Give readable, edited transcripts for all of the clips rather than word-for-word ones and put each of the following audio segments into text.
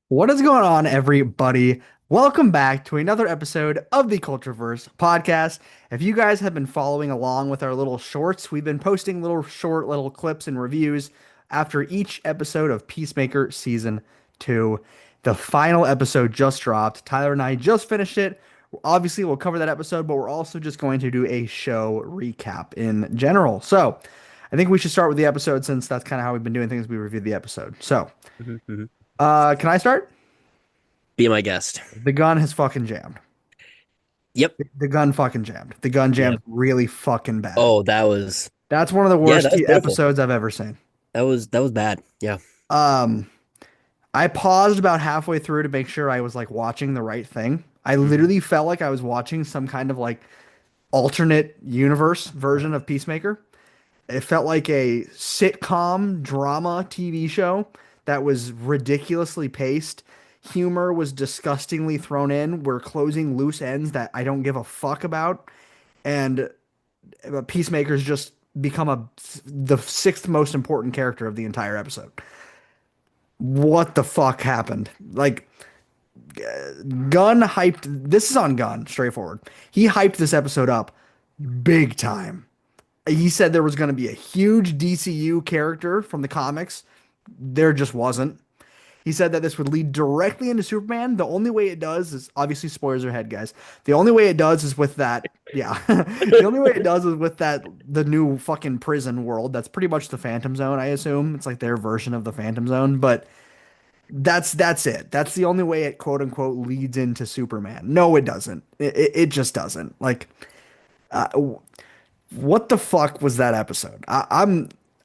What is going on, everybody? Welcome back to another episode of the CultureVerse podcast. If you guys have been following along with our little shorts, we've been posting little clips and reviews after each episode of Peacemaker Season 2. The final episode just dropped. Tyler and I just finished it. Obviously, we'll cover that episode, but we're also just going to do a show recap in general. So, I think we should start with the episode since that's kind of how we've been doing things. We reviewed the episode. So, Mhm, mhm. can I start? Be my guest. The gun has fucking jammed. Yep. The gun fucking jammed. The gun Yeah. jammed really fucking bad. Oh, that was That's one of the yeah, worst that was pitiful. episodes I've ever seen. That was bad. Yeah. Um, I paused about halfway through to make sure I was like watching the right thing. I Hmm. literally felt like I was watching some kind of like alternate universe version of Peacemaker. It felt like a sitcom drama TV show that was ridiculously paced. Humor was disgustingly thrown in. We're closing loose ends that I don't give a fuck about. And Peacemaker's just become the sixth most important character of the entire episode. What the fuck happened? Like, Gunn hyped. This is on Gunn, straightforward. He hyped this episode up big time. He said there was going to be a huge DCU character from the comics. There just wasn't. He said that this would lead directly into Superman. The only way it does is obviously spoilers ahead, guys. The only way it does is with that. Yeah. The only way it does is with the new fucking prison world. That's pretty much the Phantom Zone, I assume. It's like their version of the Phantom Zone, but that's it. That's the only way it quote unquote leads into Superman. No, it doesn't. It just doesn't. Like uh, what the fuck was that episode?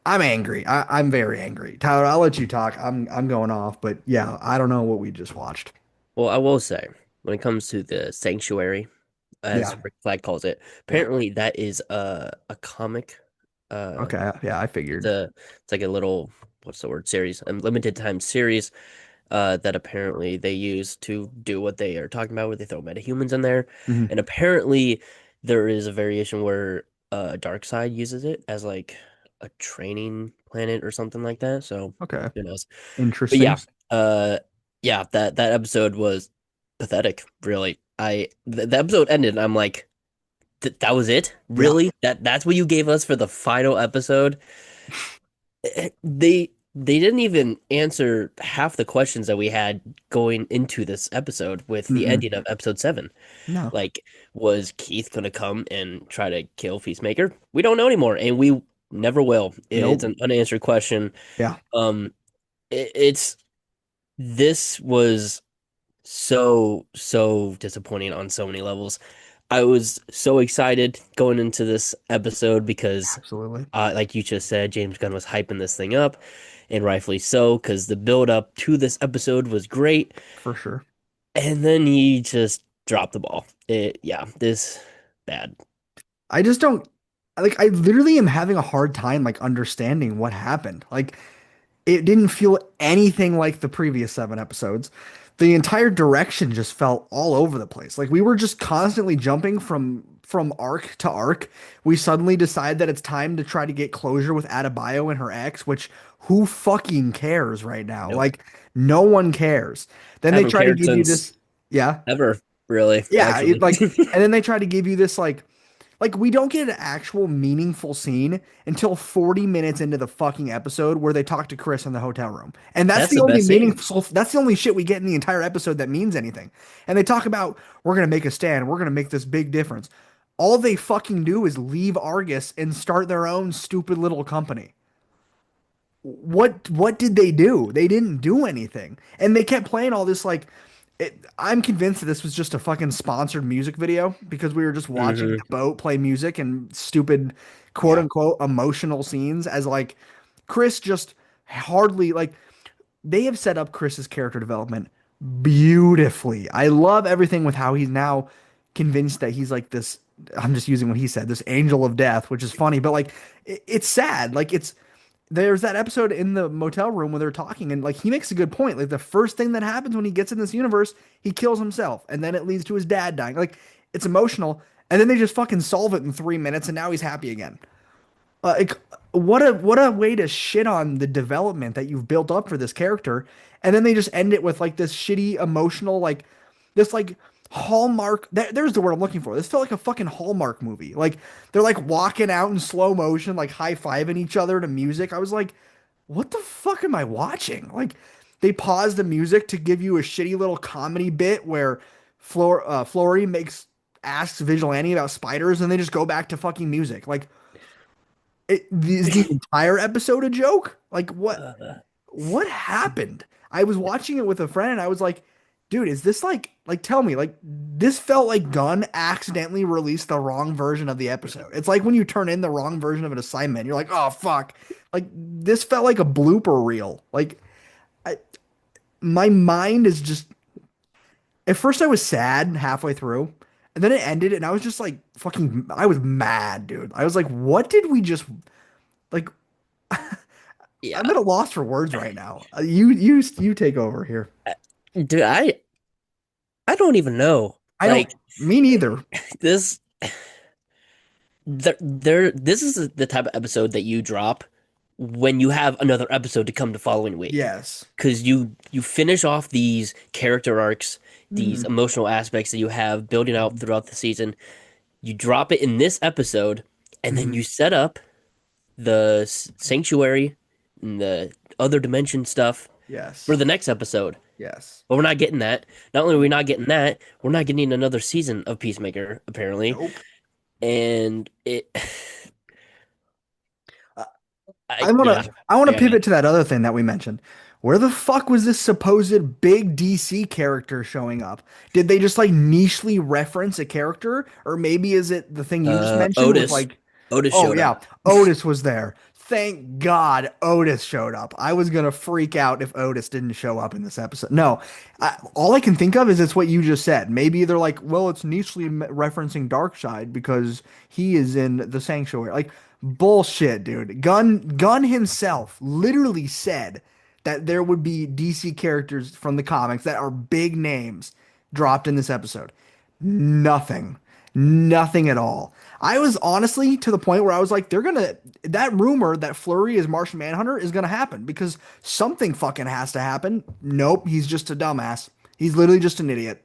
I'm angry. I'm very angry. Tyler, I'll let you talk. I'm going off, but yeah, I don't know what we just watched. Well, I will say, when it comes to the sanctuary, Yeah, as Rick Flag calls it, yeah. apparently that is a comic. Uh, Okay, yeah, I it's figured. a it's like a little what's the word series, a limited time series. That apparently they use to do what they are talking about, where they throw metahumans in there, Mhm. and apparently there is a variation where Darkseid uses it as like a training planet or something like that. So Okay, who knows? But interesting. yeah, yeah, that episode was pathetic. Really, the episode ended, and I'm like, that was it? Yeah, Really? That's what you gave us for the final episode? They didn't even answer half the questions that we had going into this episode with the mm-mm. ending of episode 7. No, Like, was Keith gonna come and try to kill Peacemaker? We don't know anymore, and we never will. It's nope. an unanswered question. Yeah, Um, it's this was so disappointing on so many levels. I was so excited going into this episode because, absolutely, like you just said, James Gunn was hyping this thing up, and rightfully so, because the build up to this episode was great, for sure. and then he just dropped the ball. Yeah, this bad. I just don't like. I literally am having a hard time like understanding what happened. Like, it didn't feel anything like the previous seven episodes. The entire direction just felt all over the place. Like we were just constantly jumping from arc to arc. We suddenly decide that it's time to try to get closure with Adebayo and her ex, which who fucking cares right now? Nope, Like no one cares. Then they haven't try to cared give you since this, yeah, ever, really, yeah, actually. and then they try to give you this like we don't get an actual meaningful scene until 40 minutes into the fucking episode where they talk to Chris in the hotel room. And that's That's the the only best scene. meaningful that's the only shit we get in the entire episode that means anything. And they talk about we're going to make a stand, we're going to make this big difference. All they fucking do is leave Argus and start their own stupid little company. What did they do? They didn't do anything. And they kept playing all this like I'm convinced that this was just a fucking sponsored music video because we were just watching the Hmm. boat play music and stupid quote Yeah. unquote emotional scenes as like Chris just hardly like they have set up Chris's character development beautifully. I love everything with how he's now convinced that he's like this. I'm just using what he said, this angel of death, which is funny, but like it's sad. Like it's there's that episode in the motel room where they're talking, and like he makes a good point. Like the first thing that happens when he gets in this universe, he kills himself, and then it leads to his dad dying. Like it's emotional, and then they just fucking solve it in 3 minutes, and now he's happy again. Like, what a way to shit on the development that you've built up for this character, and then they just end it with like this shitty emotional like this like Hallmark. There's the word I'm looking for. This felt like a fucking Hallmark movie. Like they're like walking out in slow motion, like high fiving each other to music. I was like, what the fuck am I watching? Like they paused the music to give you a shitty little comedy bit where Flory asks Vigilante about spiders, and they just go back to fucking music. Like is the entire episode a joke? Like Uh, what happened? I was watching it with a friend and I was like, dude, is this like tell me, like this felt like Gunn accidentally released the wrong version of the episode. It's like when you turn in the wrong version of an assignment, you're like, oh fuck. Like this felt like a blooper reel. Like I, my mind is just at first I was sad halfway through, and then it ended and I was just like fucking I was mad, dude. I was like, what did we just like I'm yeah, at a loss for words right now. You take over here. dude, I don't even know. I don't. Like Me neither. this, this is the type of episode that you drop when you have another episode to come the following week, Yes. because you finish off these character arcs, these Mhm. emotional aspects that you have building out throughout the season. You drop it in this episode, and then Mhm. you set up the sanctuary and the other dimension stuff for Yes. the next episode. Yes. But we're not getting that. Not only are we not getting that, we're not getting another season of Peacemaker, apparently. Nope. And it, Uh, I want yeah, to I want to yeah, man. pivot to that other thing that we mentioned. Where the fuck was this supposed big DC character showing up? Did they just like nichely reference a character, or maybe is it the thing you just mentioned with Otis, like, Otis oh showed up. yeah, Otis was there. Thank God Otis showed up. I was gonna freak out if Otis didn't show up in this episode. No, all I can think of is it's what you just said. Maybe they're like, well, it's nichely referencing Darkseid because he is in the Sanctuary. Like bullshit, dude. Gunn himself literally said that there would be DC characters from the comics that are big names dropped in this episode. Nothing. Nothing at all. I was honestly to the point where I was like, they're gonna that rumor that Flurry is Martian Manhunter is gonna happen because something fucking has to happen. Nope, he's just a dumbass. He's literally just an idiot.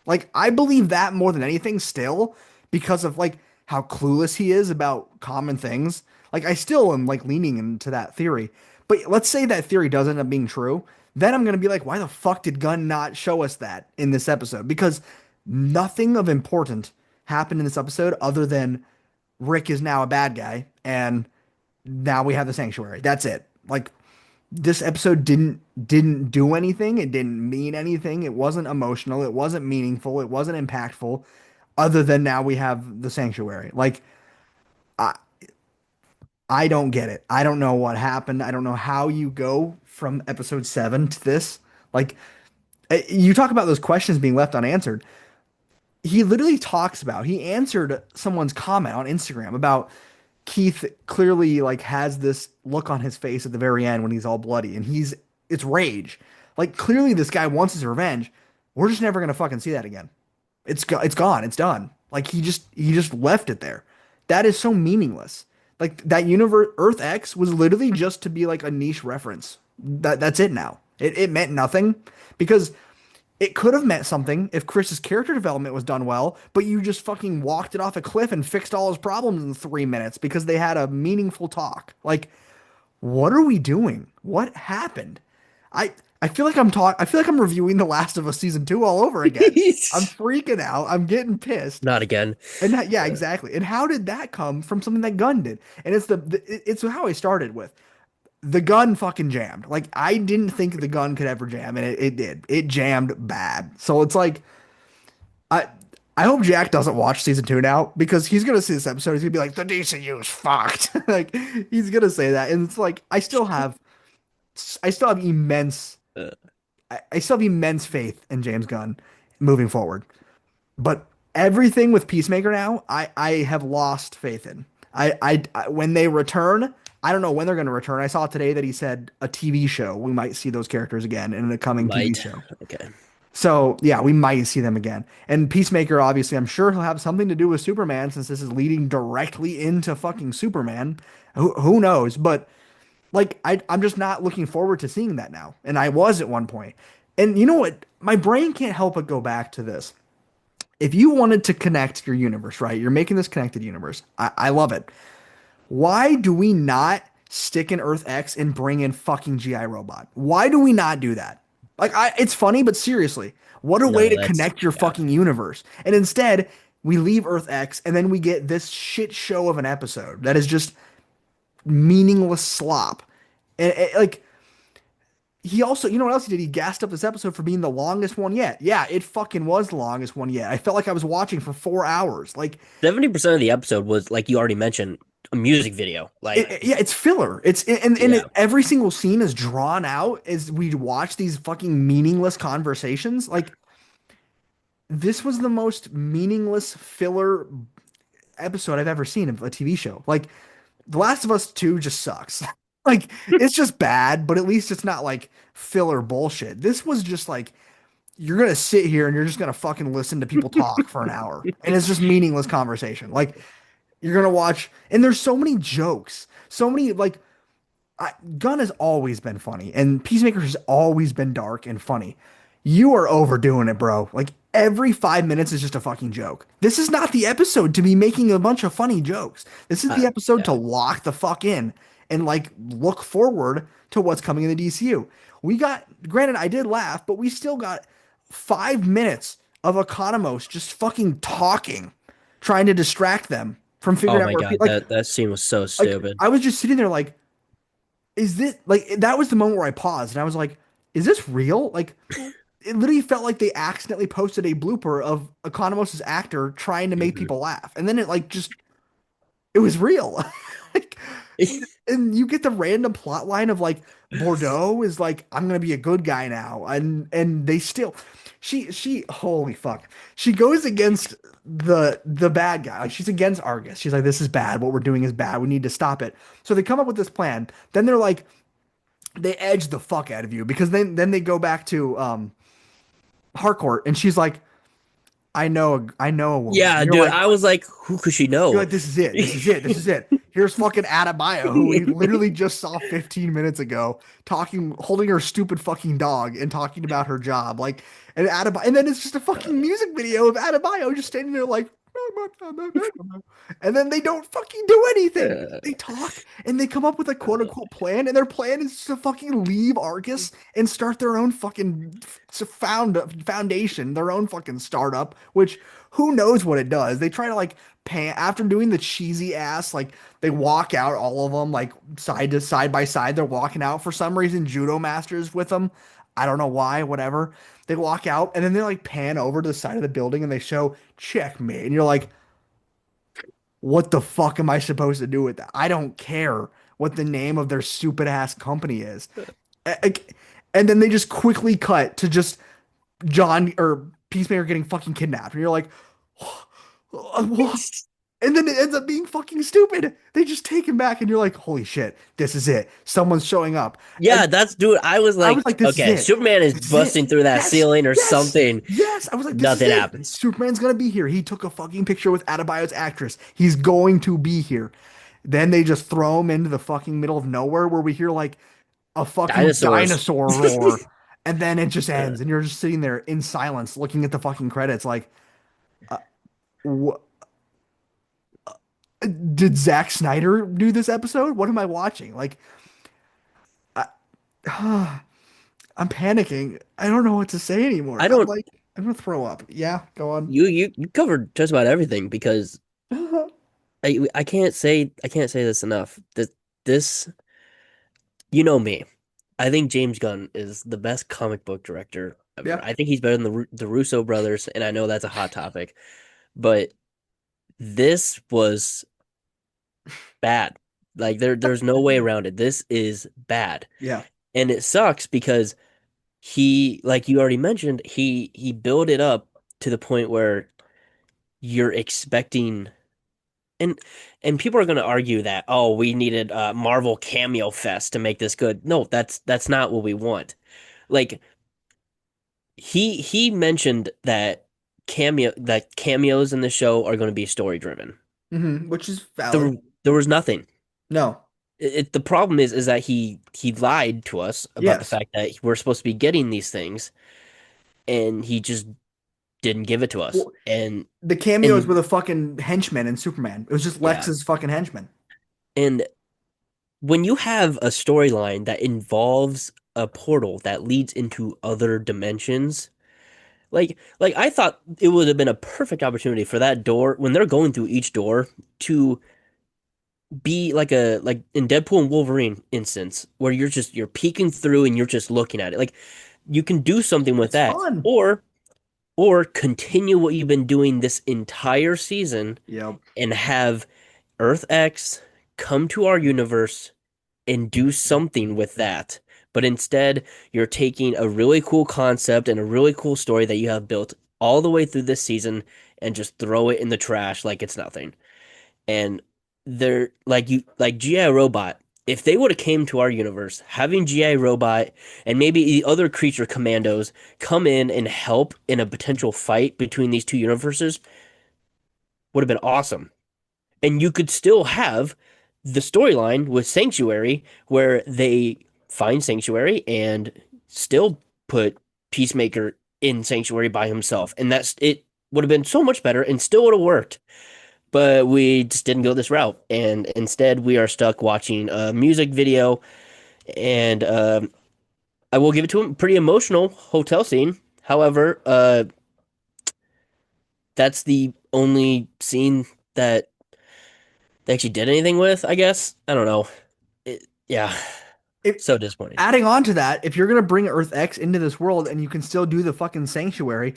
Like I believe that more than anything still because of like how clueless he is about common things. Like I still am like leaning into that theory. But let's say that theory does end up being true, then I'm gonna be like, why the fuck did Gunn not show us that in this episode? Because nothing of importance happened in this episode other than Rick is now a bad guy and now we have the sanctuary. That's it. Like this episode didn't do anything. It didn't mean anything. It wasn't emotional. It wasn't meaningful. It wasn't impactful other than now we have the sanctuary. Like I I don't get it. I don't know what happened. I don't know how you go from episode 7 to this. Like you talk about those questions being left unanswered. He literally talks about he answered someone's comment on Instagram about Keith clearly like has this look on his face at the very end when he's all bloody and it's rage. Like clearly this guy wants his revenge. We're just never gonna fucking see that again. It's gone. It's done. Like he just left it there. That is so meaningless. Like that universe Earth X was literally just to be like a niche reference. That's it now. It meant nothing because it could have meant something if Chris's character development was done well, but you just fucking walked it off a cliff and fixed all his problems in 3 minutes because they had a meaningful talk. Like, what are we doing? What happened? I I feel like I feel like I'm reviewing The Last of Us season 2 all over again. I'm freaking out. I'm getting pissed. Not again. And yeah, exactly. And how did that come from something that Gunn did? And it's how I started with the gun fucking jammed. Like I didn't think the gun could ever jam, and it did. It jammed bad. So it's like I I hope Jack doesn't watch season 2 now because he's gonna see this episode. He's gonna be like, the DCU is fucked. Like he's gonna say that, and it's like I still have immense Uh, I still have immense faith in James Gunn moving forward. But everything with Peacemaker now, I have lost faith in. When they return, I don't know when they're going to return. I saw today that he said a TV show. We might see those characters again in a coming TV might. show. Okay. So yeah, we might see them again. And Peacemaker, obviously, I'm sure he'll have something to do with Superman since this is leading directly into fucking Superman. Who knows? But like, I'm just not looking forward to seeing that now. And I was at one point. And you know what? My brain can't help but go back to this. If you wanted to connect your universe, right? You're making this connected universe. I love it. Why do we not stick in Earth X and bring in fucking GI Robot? Why do we not do that? It's funny, but seriously, what a way No, to that's connect your yeah. fucking universe. And instead, we leave Earth X and then we get this shit show of an episode that is just meaningless slop. Like, he also, you know what else he did? He gassed up this episode for being the longest one yet. Yeah, it fucking was the longest one yet. I felt like I was watching for 4 hours. Like, 70% of the episode was like you already mentioned, a music video. Like, yeah, it's filler. yeah. Every single scene is drawn out as we watch these fucking meaningless conversations. Like, this was the most meaningless filler episode I've ever seen of a TV show. Like, The Last of Us 2 just sucks. Like, it's just bad, but at least it's not like filler bullshit. This was just like you're gonna sit here and you're just gonna fucking listen to people talk for an hour, and it's just meaningless conversation. Like, you're gonna watch, and there's so many jokes, so many like Gunn has always been funny, and Peacemaker has always been dark and funny. You are overdoing it, bro. Like, every 5 minutes is just a fucking joke. This is not the episode to be making a bunch of funny jokes. This is the episode to Yeah. lock the fuck in and like look forward to what's coming in the DCU. We got, granted, I did laugh, but we still got 5 minutes of Economos just fucking talking, trying to distract them from Oh figuring out my where God, people that scene was so like stupid. I was just sitting there like, is this like that was the moment where I paused and I was like, is this real? Like, it literally felt like they accidentally posted a blooper of Economos' actor trying to make Hmm. people laugh. And then it like just it was real. Like, and you get the random plot line of like Bordeaux is like, I'm gonna be a good guy now. And they still she holy fuck. She goes against the bad guy. Like, she's against Argus. She's like, this is bad. What we're doing is bad. We need to stop it. So they come up with this plan. Then they're like, they edge the fuck out of you because then they go back to Harcourt and she's like, I know a woman. And Yeah, dude, I was like, who could she you're know? like, this is it. This is it. This is it. Here's fucking Adebayo, who we literally just saw 15 minutes ago, talking, holding her stupid fucking dog and talking about her job. Like, and Adebayo, and then it's just a fucking music video of Adebayo just standing there like, and then they don't fucking do anything. Uh, They talk and they come up with a quote unquote plan, and their plan is to fucking leave Argus and start their own fucking foundation, their own fucking startup, which who knows what it does. They try to like pan after doing the cheesy ass, like they walk out, all of them, like side by side. They're walking out for some reason, judo masters with them. I don't know why, whatever. They walk out and then they like pan over to the side of the building and they show checkmate. And you're like, what the fuck am I supposed to do with that? I don't care what the name of their stupid ass company is. And then they just quickly cut to just John or Peacemaker getting fucking kidnapped. And you're like, what? And then it ends up being fucking stupid. They just take him back, and you're like, holy shit, this is it. Someone's showing up. yeah, And that's dude. I was I was like, like, this is okay, it. Superman is This is it. busting through that Yes, ceiling or yes, something. yes. I was like, this is Nothing it. happens. Superman's gonna be here. He took a fucking picture with Adebayo's actress. He's going to be here. Then they just throw him into the fucking middle of nowhere where we hear like a fucking Dinosaurs. dinosaur roar. And then it just Uh, ends, and you're just sitting there in silence looking at the fucking credits like, uh, wh- did Zack Snyder do this episode? What am I watching? Like, I, I'm panicking. I don't know what to say anymore. I I'm don't. like, I'm gonna throw up. Yeah, go on. You covered just about everything because I can't say this enough. This you know me. I think James Gunn is the best comic book director ever. Yeah, I think he's better than the Russo brothers, and I know that's a hot topic, but this was bad. Like there's no way around it. This is bad. yeah, And it sucks because he, like you already mentioned, he built it up to the point where you're expecting and and people are going to argue that oh we needed Marvel Cameo Fest to make this good. No, that's not what we want. Like he mentioned that cameos in the show are going to be story driven. Which is valid. There was nothing. No. The problem is that he lied to us about the Yes. fact that we're supposed to be getting these things, and he just didn't give it to us. Well, the cameos were And the fucking henchmen in Superman. It was just yeah, Lex's fucking henchmen. and when you have a storyline that involves a portal that leads into other dimensions, like I thought it would have been a perfect opportunity for that door when they're going through each door to be like in Deadpool and Wolverine instance where you're peeking through and you're just looking at it. Like you can do something with It's that, fun. or continue what you've been doing this entire season Yep. and have Earth X come to our universe and do something with that. But instead, you're taking a really cool concept and a really cool story that you have built all the way through this season and just throw it in the trash like it's nothing. And they're like GI Robot. If they would have came to our universe, having GI Robot and maybe the other creature commandos come in and help in a potential fight between these two universes would have been awesome. And you could still have the storyline with Sanctuary where they find Sanctuary and still put Peacemaker in Sanctuary by himself. And that's it would have been so much better and still would have worked. But we just didn't go this route. And instead, we are stuck watching a music video. And I will give it to him pretty emotional hotel scene. However, that's the only scene that they actually did anything with, I guess. I don't know. Yeah, If so disappointing. Adding on to that, if you're gonna bring Earth X into this world and you can still do the fucking sanctuary,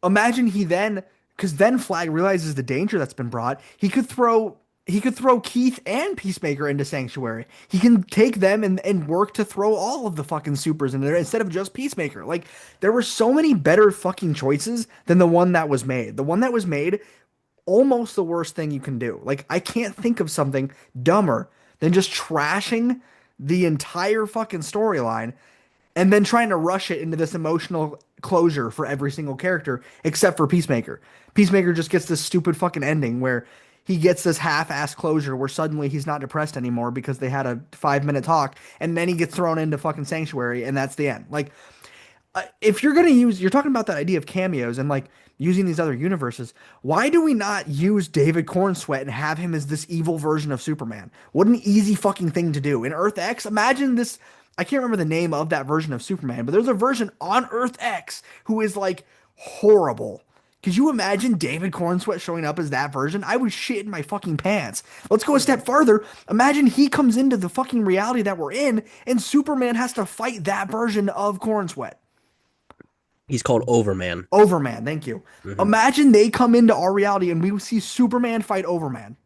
imagine he then, because then Flag realizes the danger that's been brought. He could throw Keith and Peacemaker into Sanctuary. He can take them and work to throw all of the fucking supers in there instead of just Peacemaker. Like there were so many better fucking choices than the one that was made. The one that was made almost the worst thing you can do. Like I can't think of something dumber than just trashing the entire fucking storyline and then trying to rush it into this emotional closure for every single character except for Peacemaker. Peacemaker just gets this stupid fucking ending where he gets this half-ass closure where suddenly he's not depressed anymore because they had a 5 minute talk and then he gets thrown into fucking Sanctuary and that's the end. Like if you're gonna use, you're talking about that idea of cameos and like using these other universes. Why do we not use David Cornsweet and have him as this evil version of Superman? What an easy fucking thing to do in Earth X. Imagine this. I can't remember the name of that version of Superman, but there's a version on Earth X who is like horrible. Could you imagine David Cornsweet showing up as that version? I would shit in my fucking pants. Let's go a step further. Imagine he comes into the fucking reality that we're in, and Superman has to fight that version of Cornsweet. He's called Overman. Overman, thank you. Hmm. Imagine they come into our reality and we see Superman fight Overman.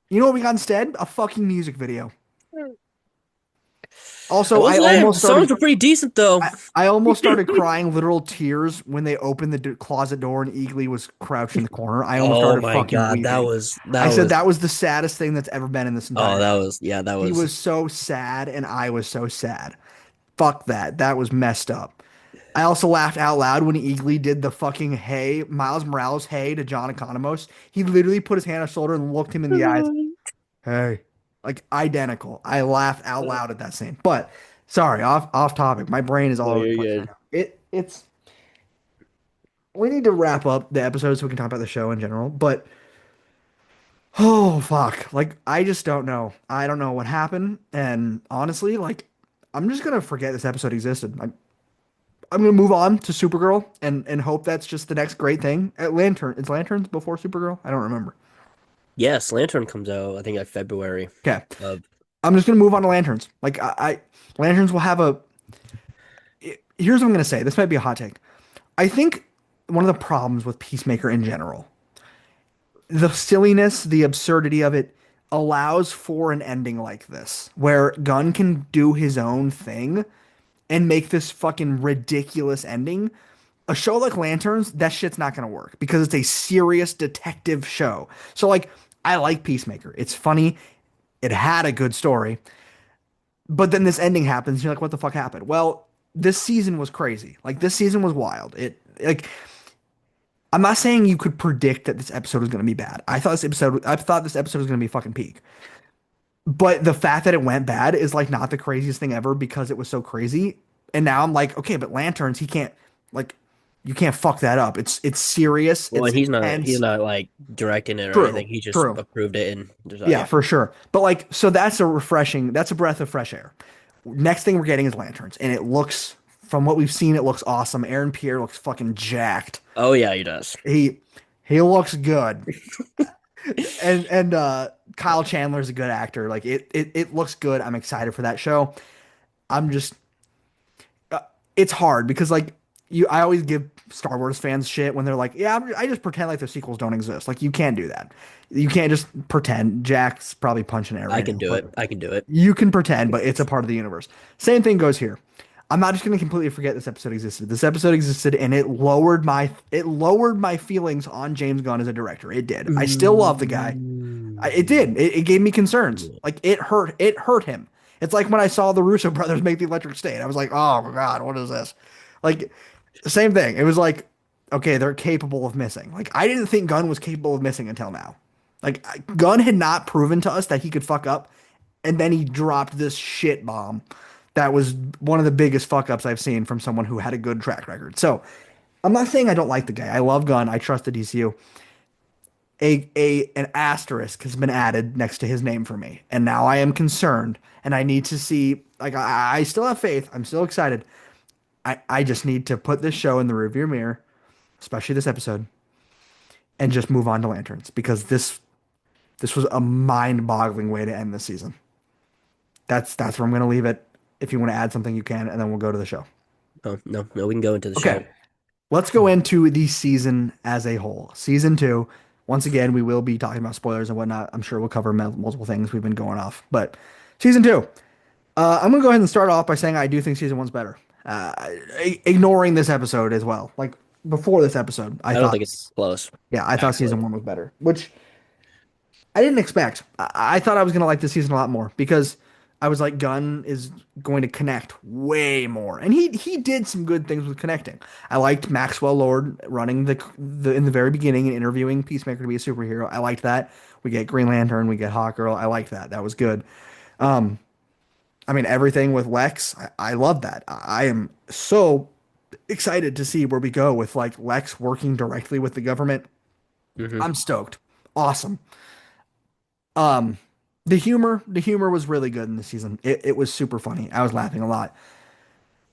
You know what we got instead? A fucking music video. I Also, will say the songs were pretty decent though. I almost started crying literal tears when they opened the closet door and Eagly was crouched in the corner. I almost Oh started my fucking God, weeping. that I said was that was the saddest thing that's ever been in this oh entire that show. was yeah that He was was so sad and I was so sad. Fuck that. That was messed up. I also laughed out loud when Eagly did the fucking hey, Miles Morales, hey to John Economos. He literally put his hand on his shoulder and looked him in the eyes. Hey, like identical. I laughed out loud at that scene. But sorry, off topic. My brain is all No, over the you're place right good. now. It's we need to wrap up the episode so we can talk about the show in general. But oh fuck, like I just don't know. I don't know what happened, and honestly, like I'm just gonna forget this episode existed. I'm gonna move on to Supergirl and hope that's just the next great thing. At Lantern, it's Lanterns before Supergirl. I don't remember. Yes, Lantern comes out I think like February Okay, of I'm just gonna move on to Lanterns. Like Lanterns will have a. Here's what I'm gonna say. This might be a hot take. I think one of the problems with Peacemaker in general, the silliness, the absurdity of it, allows for an ending like this, where Gunn can do his own thing and make this fucking ridiculous ending. A show like Lanterns, that shit's not gonna work because it's a serious detective show. So like, I like Peacemaker. It's funny. It had a good story, but then this ending happens. You're like, what the fuck happened? Well, this season was crazy. Like this season was wild. It like I'm not saying you could predict that this episode was going to be bad. I thought this episode was going to be fucking peak. But the fact that it went bad is like not the craziest thing ever because it was so crazy. And now I'm like, okay, but lanterns, he can't like you can't fuck that up. It's serious, Well, it's and he's intense. not like directing it or True, anything. He just true. approved it and just like, Yeah, yeah. for sure. But like, so that's a breath of fresh air. Next thing we're getting is lanterns, and it looks, from what we've seen, it looks awesome. Aaron Pierre looks fucking jacked. Oh yeah, he does. He he looks good, and Kyle Chandler's a good actor. Like it looks good. I'm excited for that show. I'm just uh, it's hard because like I always give Star Wars fans shit when they're like, yeah, I just pretend like the sequels don't exist. Like you can't do that. You can't just pretend. Jack's probably punching air I right can now, do but it. I can do it. you can pretend, but it's a part of the universe. Same thing goes here. I'm not just going to completely forget this episode existed. This episode existed, and it lowered my feelings on James Gunn as a director. It did. I still love the guy. It did. It gave me concerns. Like it hurt. It hurt him. It's like when I saw the Russo brothers make the Electric State. I was like, oh my god, what is this? Like same thing. It was like, okay, they're capable of missing. Like I didn't think Gunn was capable of missing until now. Like Gunn had not proven to us that he could fuck up, and then he dropped this shit bomb that was one of the biggest fuck ups I've seen from someone who had a good track record. So I'm not saying I don't like the guy. I love Gunn. I trust the DCU. An asterisk has been added next to his name for me, and now I am concerned, and I need to see. Like I still have faith. I'm still excited. I just need to put this show in the rearview mirror, especially this episode, and just move on to Lanterns because this was a mind-boggling way to end this season. That's where I'm gonna leave it. If you want to add something, you can, and then we'll go to the show. Oh, no, no, we can go into the Okay, show. let's go into the season as a whole. Season two. Once again, we will be talking about spoilers and whatnot. I'm sure we'll cover multiple things. We've been going off, but season two. I'm gonna go ahead and start off by saying I do think season one's better. Ignoring this episode as well. Like before this episode, I don't think it's close, yeah, I thought actually. season one was better, which I didn't expect. I thought I was gonna like this season a lot more because I was like, Gunn is going to connect way more, and he did some good things with connecting. I liked Maxwell Lord running the in the very beginning and interviewing Peacemaker to be a superhero. I liked that. We get Green Lantern, we get Hawkgirl. I liked that. That was good. Um, I mean, everything with Lex, I love that. I am so excited to see where we go with like Lex working directly with the government. Hmm. I'm stoked. Awesome. Um, the humor was really good in the season. It was super funny. I was laughing a lot.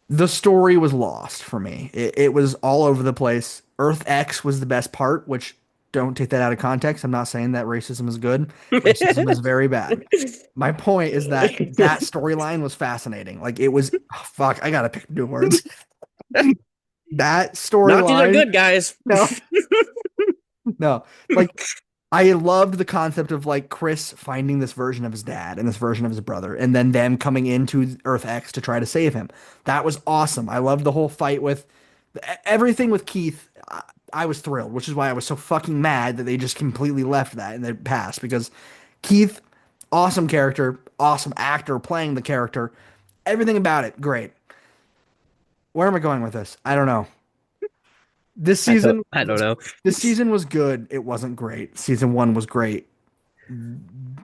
The story was lost for me. It was all over the place. Earth X was the best part, which don't take that out of context. I'm not saying that racism is good. Racism is very bad. My point is that that storyline was fascinating. Like it was, oh, fuck, I gotta pick new words. That Nazis are storyline, good, guys. no, no. Like I loved the concept of like Chris finding this version of his dad and this version of his brother, and then them coming into Earth X to try to save him. That was awesome. I loved the whole fight with everything with Keith. I was thrilled, which is why I was so fucking mad that they just completely left that in the past because Keith, awesome character, awesome actor playing the character, everything about it, great. Where am I going with this? I don't know. This season, I don't know. this season was good. It wasn't great. Season one was great.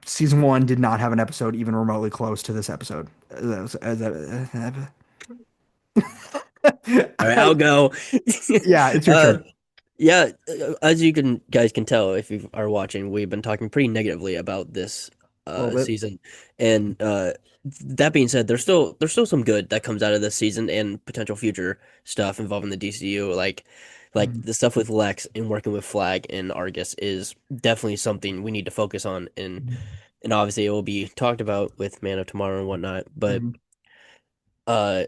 Season one did not have an episode even remotely close to this episode. All right, I'll go. Yeah, it's your uh, turn yeah, as you can guys can tell if you are watching, we've been talking pretty negatively about this a little bit. season. And that being said, there's still some good that comes out of this season and potential future stuff involving the DCU. Like Mhm, the stuff with Lex and working with Flag and Argus is definitely something we need to focus on, and obviously it will be talked about with Man of Tomorrow and whatnot. But mhm, uh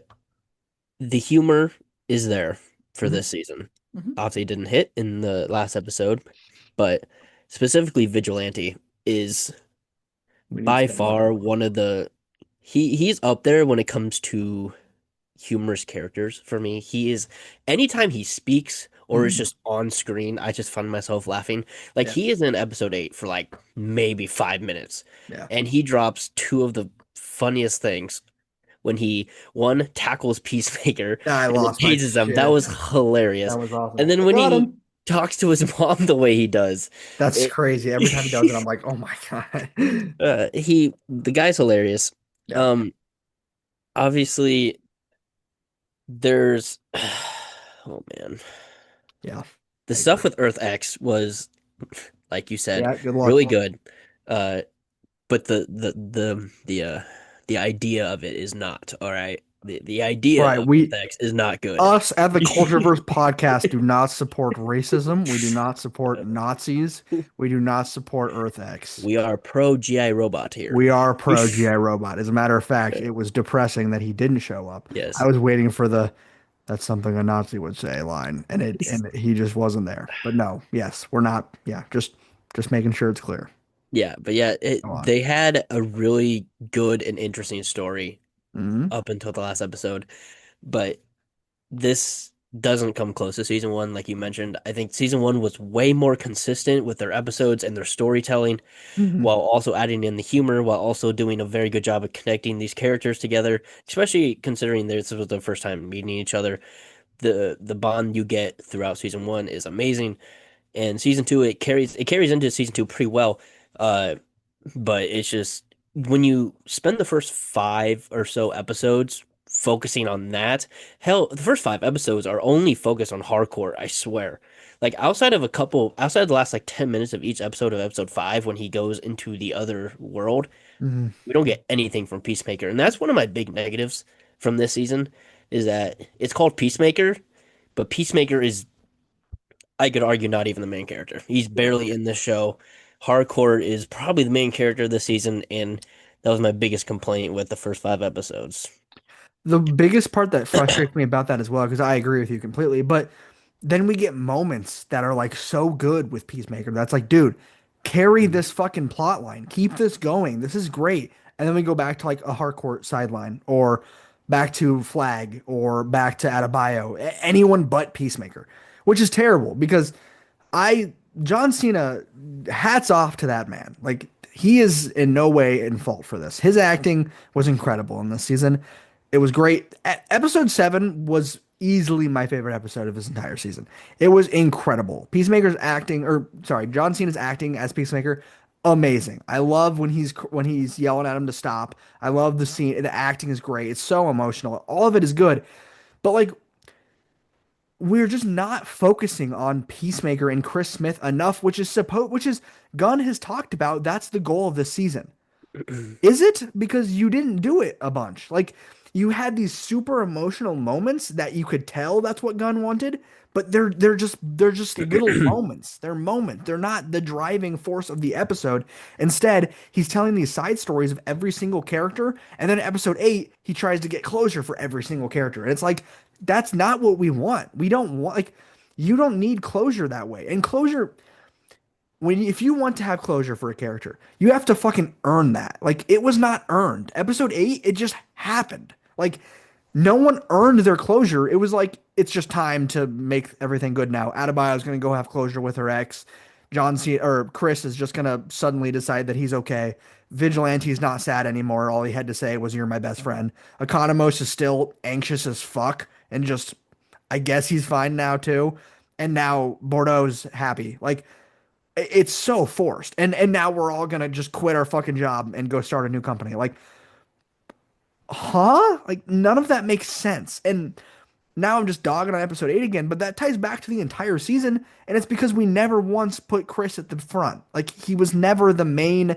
the humor is there for mhm, this season. mhm. Obviously, it didn't hit in the last episode, but specifically, Vigilante is We need to by spend more time far on it. one of the he's up there when it comes to humorous characters for me. He is anytime he speaks or is Mhm. just on screen, I just find myself laughing. Like Yeah, he is in episode 8 for like maybe 5 minutes, yeah. and he drops two of the funniest things. when he one tackles Peacemaker I and then lost my chases him. That shit. was That hilarious. was awesome. And then I when got he him. talks to his mom the way he does, That's it crazy. Every time he does it, I'm like, oh my God. the guy's hilarious. Yeah. Um, obviously there's oh man. Yeah. The I stuff agree. with Earth X was, like you said, Yeah. Good luck. really good. Uh, but the idea of it is not, all right. The idea Right. of Earth X is not good. Us at the CultureVerse podcast do not support racism. We do not support Nazis. We do not support Earth X. We are pro GI robot here. We are pro GI Robot. As a matter of fact, it was depressing that he didn't show up. I Yes. was waiting for the "that's something a Nazi would say" line, and he just wasn't there. But no, yes, we're not. Yeah, just making sure it's clear. Yeah, but yeah, Go on. they had a really good and interesting story Hmm. up until the last episode, but this doesn't come close to season one, like you mentioned. I think season one was way more consistent with their episodes and their storytelling, Hmm. while also adding in the humor, while also doing a very good job of connecting these characters together, especially considering this was the first time meeting each other. The bond you get throughout season one is amazing. And season two, it carries into season two pretty well. Uh, but it's just when you spend the first five or so episodes focusing on that, hell, the first five episodes are only focused on hardcore, I swear. Like outside of the last like 10 minutes of each episode of episode five, when he goes into the other world, Hmm. we don't get anything from Peacemaker. And that's one of my big negatives from this season, is that it's called Peacemaker, but Peacemaker is, I could argue, not even the main character. He's Yeah. barely in this show. Hardcore is probably the main character this season, and that was my biggest complaint with the first five episodes. The biggest part that frustrates me about that as well, because I agree with you completely, but then we get moments that are like so good with Peacemaker. That's like, dude, carry Mhm. this fucking plot line. Keep this going. This is great. And then we go back to like a hardcore sideline or back to Flag or back to Adebayo, anyone but Peacemaker, which is terrible because I John Cena, hats off to that man. Like he is in no way in fault for this. His acting was incredible in this season. It was great. Episode 7 was easily my favorite episode of this entire season. It was incredible. Peacemaker's acting, or sorry, John Cena's acting as Peacemaker, amazing. I love when he's yelling at him to stop. I love the scene. The acting is great. It's so emotional. All of it is good. But like we're just not focusing on Peacemaker and Chris Smith enough, which is Gunn has talked about. That's the goal of this season. Is it? Because you didn't do it a bunch. Like you had these super emotional moments that you could tell that's what Gunn wanted, but they're just little moments. They're moments. They're not the driving force of the episode. Instead, he's telling these side stories of every single character, and then in episode 8, he tries to get closure for every single character. And it's like that's not what we want. We don't want like you don't need closure that way. And closure when if you want to have closure for a character, you have to fucking earn that. Like it was not earned. Episode 8, it just happened. Like no one earned their closure. It was like it's just time to make everything good now. Adebayo's going to go have closure with her ex. John C or Chris is just going to suddenly decide that he's okay. Vigilante's not sad anymore. All he had to say was "You're my best friend." Economos is still anxious as fuck and just I guess he's fine now too. And now Bordeaux's happy. Like it's so forced. And now we're all gonna just quit our fucking job and go start a new company. Like, huh? Like none of that makes sense. And now I'm just dogging on episode 8 again, but that ties back to the entire season, and it's because we never once put Chris at the front. Like he was never the main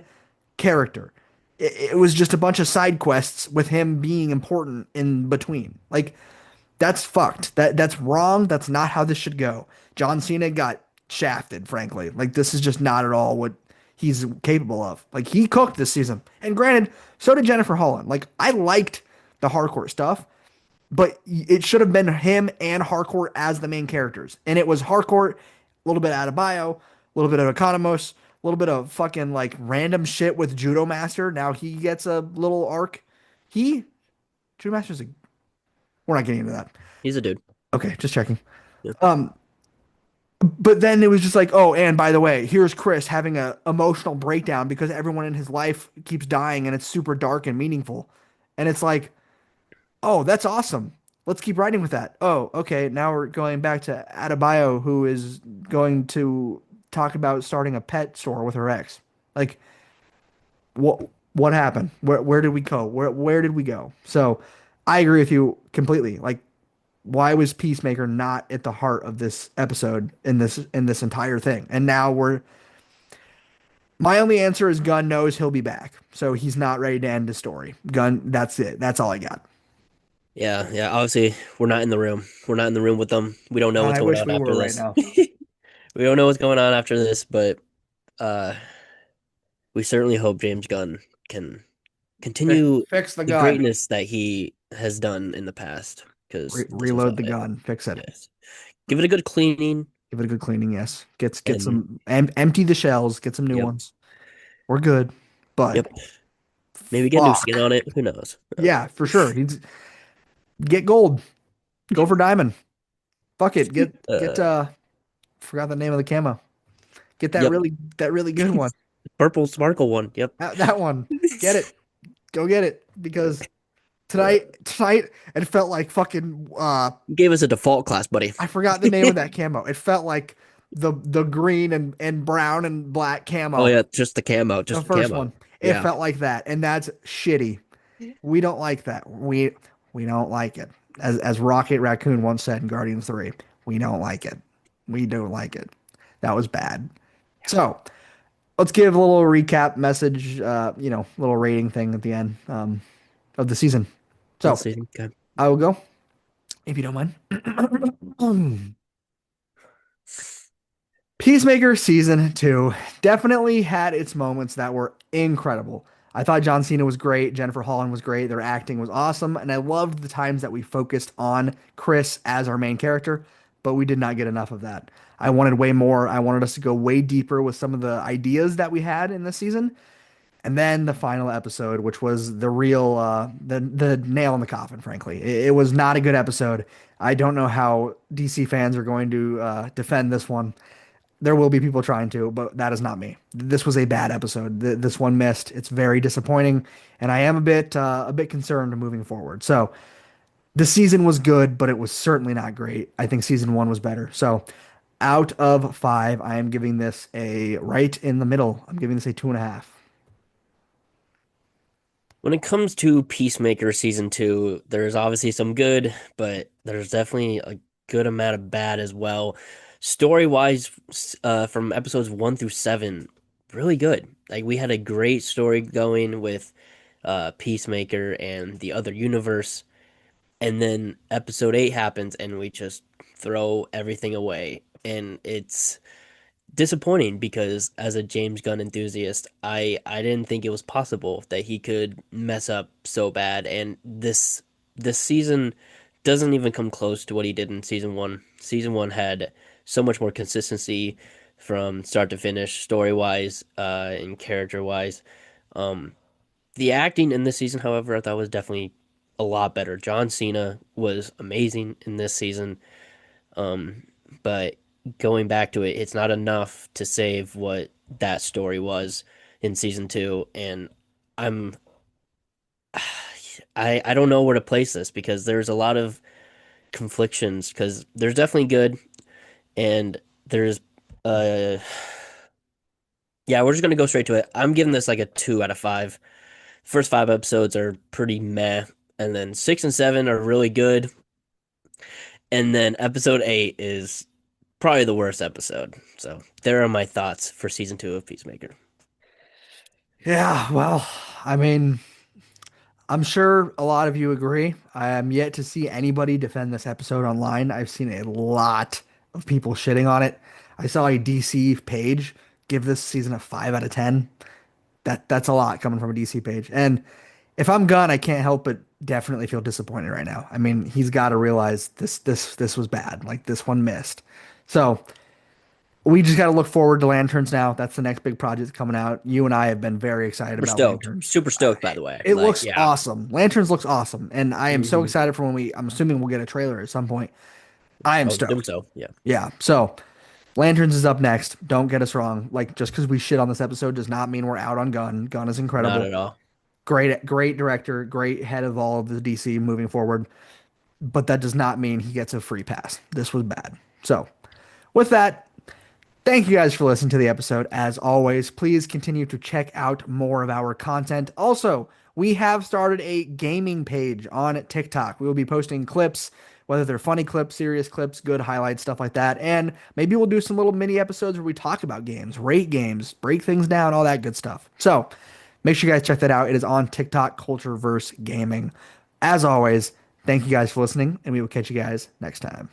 character. It was just a bunch of side quests with him being important in between. Like that's fucked. That's wrong. That's not how this should go. John Cena got shafted, frankly. Like this is just not at all what he's capable of. Like he cooked this season. And granted, so did Jennifer Holland. Like I liked the hardcore stuff, but it should have been him and hardcore as the main characters. And it was hardcore, a little bit out of bio, a little bit of Economos, a little bit of fucking like random shit with Judo Master. Now he gets a little arc. He Judo Master's a we're not getting into that. He's a dude. Okay, just checking. Yeah. Um, but then it was just like, oh, and by the way, here's Chris having a emotional breakdown because everyone in his life keeps dying and it's super dark and meaningful. And it's like, Oh, that's awesome. Let's keep writing with that. Oh, okay. Now we're going back to Adebayo, who is going to talk about starting a pet store with her ex. Like, what happened? Where did we go? Where did we go? So, I agree with you completely. Like, why was Peacemaker not at the heart of this episode in this entire thing? And now we're my only answer is Gunn knows he'll be back, so he's not ready to end the story. Gunn, that's it. That's all I got. Yeah, yeah. Obviously, we're not in the room. We're not in the room with them. We don't know God, what's I going wish on we were after right this. now. We don't know what's going on after this, but uh, we certainly hope James Gunn can continue Fix the the gun. greatness that he has done in the past, because this was Reload not the it. gun. Fix it. Yes. Give it a good cleaning, Give it a good cleaning. Yes. Get and some empty the shells. Get some new yep, ones. We're good. But yep. Maybe get new skin fuck. on it. Who knows? Yeah, for sure. He's get gold. Go for diamond. Fuck it. Get Uh, forgot the name of the camo. Get yep. that really good one. Purple sparkle one. Yep. That one. Get it. Go get it because tonight it felt like fucking Gave us a default class, buddy. I forgot the name of that camo. It felt like the green and brown and black Oh camo. yeah, just the camo, The just the first camo. one. It Yeah. felt like that, and that's shitty. We don't like that. We don't like it. As Rocket Raccoon once said in Guardians 3, we don't like it. We don't like it. That was bad. So let's give a little recap message, little rating thing at the end of the season. Let's So see. Okay. I will go, if you don't mind. Peacemaker season two definitely had its moments that were incredible. I thought John Cena was great, Jennifer Holland was great, their acting was awesome, and I loved the times that we focused on Chris as our main character, but we did not get enough of that. I wanted way more. I wanted us to go way deeper with some of the ideas that we had in this season. And then the final episode, which was the real the nail in the coffin, frankly. It was not a good episode. I don't know how DC fans are going to defend this one. There will be people trying to, but that is not me. This was a bad episode. This one missed. It's very disappointing, and I am a bit concerned moving forward. So the season was good, but it was certainly not great. I think season one was better. So out of five, I am giving this a right in the middle. I'm giving this a 2.5. When it comes to Peacemaker season two, there's obviously some good, but there's definitely a good amount of bad as well. Story wise, from episodes 1 through 7, really good. Like we had a great story going with Peacemaker and the other universe, and then episode 8 happens, and we just throw everything away, and it's disappointing because as a James Gunn enthusiast, I didn't think it was possible that he could mess up so bad, and this season doesn't even come close to what he did in season 1. Season 1 had so much more consistency from start to finish, story-wise, and character-wise. Um the acting in this season, however, I thought was definitely a lot better. John Cena was amazing in this season. Um, but going back to it, it's not enough to save what that story was in season 2. And I'm I don't know where to place this because there's a lot of conflictions because there's definitely good and there's uh yeah, we're just gonna go straight to it. I'm giving this like a 2 out of 5. First 5 episodes are pretty meh, and then 6 and 7 are really good, and then episode 8 is probably the worst episode. So there are my thoughts for season 2 of Peacemaker. Yeah, well, I mean, I'm sure a lot of you agree. I am yet to see anybody defend this episode online. I've seen a lot of people shitting on it. I saw a DC page give this season a 5 out of 10. That's a lot coming from a DC page. And if I'm gone, I can't help but definitely feel disappointed right now. I mean, he's got to realize this was bad. Like this one missed. So we just got to look forward to Lanterns now. That's the next big project coming out. You and I have been very excited Super about stoked. Lanterns. Super stoked, by the way. It Like, looks yeah. awesome. Lanterns looks awesome, and I am so Hmm. excited for when I'm assuming we'll get a trailer at some point. I am I would assume stoked. so. Yeah. Yeah. So Lanterns is up next. Don't get us wrong. Like just because we shit on this episode does not mean we're out on Gunn. Gunn is Not incredible. at all. Great director, great head of all of the DC moving forward. But that does not mean he gets a free pass. This was bad. So, with that, thank you guys for listening to the episode. As always, please continue to check out more of our content. Also, we have started a gaming page on TikTok. We will be posting clips, whether they're funny clips, serious clips, good highlights, stuff like that. And maybe we'll do some little mini episodes where we talk about games, rate games, break things down, all that good stuff. So make sure you guys check that out. It is on TikTok, CultureVerse Gaming. As always, thank you guys for listening, and we will catch you guys next time.